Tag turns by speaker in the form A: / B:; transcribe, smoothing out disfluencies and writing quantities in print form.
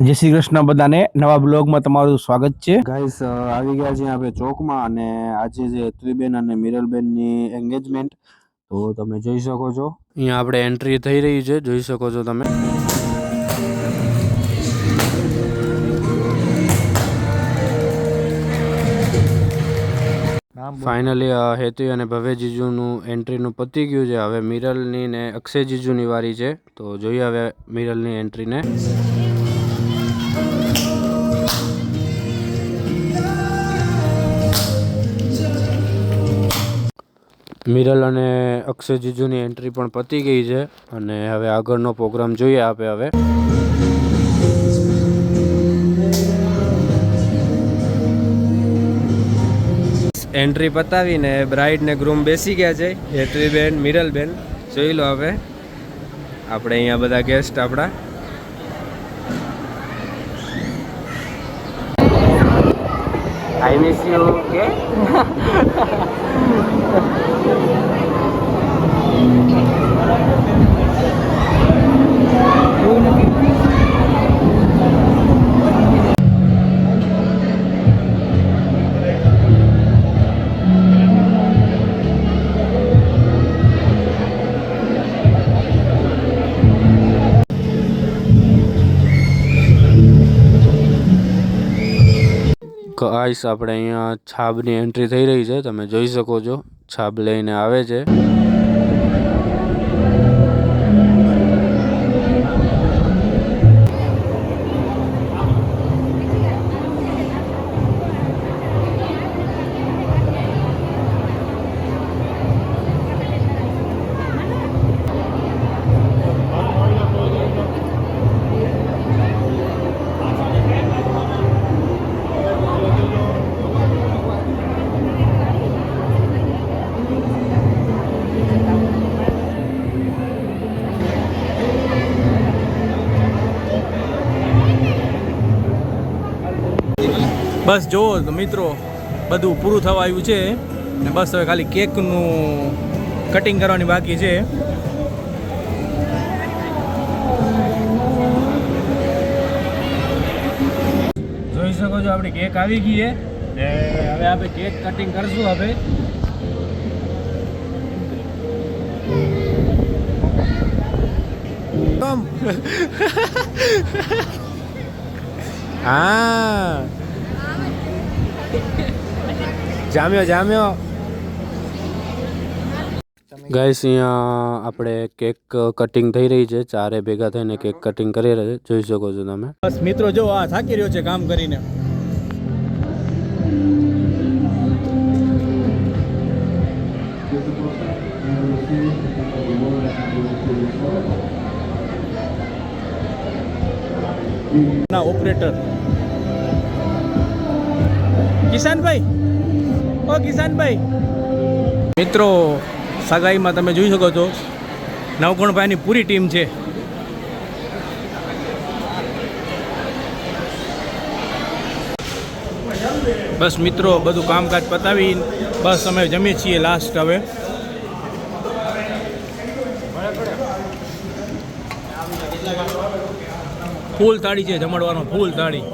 A: જય શ્રી કૃષ્ણ બધાને નવા બ્લોગમાં તમારું સ્વાગત છે
B: ગાઈસ આવી ગયા છીએ આપણે ચોકમાં અને આજે છે ત્રિબેન અને મિરલબેનની એન્ગેજમેન્ટ તો તમે જોઈ શકો છો અહીંયા આપણે એન્ટ્રી થઈ રહી છે જોઈ શકો છો તમે ફાઇનલી હેતુ અને ભવ્ય જીજુનું એન્ટ્રીનું પતી ગયું છે હવે મિરલની ને અક્ષય જીજુની વારી છે તો જોઈએ હવે મિરલની એન્ટ્રીને મિરલ અને અક્ષય જીજુની એન્ટ્રી પણ પતી ગઈ છે અને હવે આગળનો પ્રોગ્રામ જોઈએ આપણે હવે એન્ટ્રી પતાવીને બ્રાઇડ ને ગ્રૂમ બેસી ગયા છે હેતવીબેન મિરલબેન જોઈ લો હવે આપણે અહીંયા બધા ગેસ્ટ આપણા આઈ મિસ યુ કે ગાઈસ આપણે અહીંયા છાબની એન્ટ્રી થઈ રહી છે તમે જોઈ શકો છો છાબ લઈને આવે છે
A: બસ જુઓ તો મિત્રો બધું પૂરું થવા આવ્યું છે ને બસ હવે ખાલી કેકનું કટિંગ કરવાની બાકી છે જોઈ શકો છો આપણી કેક આવી ગઈ છે ને હવે આપણે કેક કટિંગ કરશું હવે
B: હા જામ્યો ગાઈસ અહીંયા આપણે કેક કટિંગ થઈ રહી છે ચારે ભેગા થઈને કેક કટિંગ કરી રહ્યા છે જોઈ શકો છો તમે
A: બસ મિત્રો જો આ થાકી રહ્યો છે કામ કરીને ના ઓપરેટર કિશનભાઈ ઓ કિશનભાઈ મિત્રો સગાઈમાં તમે જોઈ શકો છો નવગુણભાઈની પૂરી ટીમ છે બસ મિત્રો બધું કામકાજ પતાવી બસ અમે જમીએ છીએ લાસ્ટ હવે ફૂલ થાળી છે જમણવાનો ફૂલ થાળી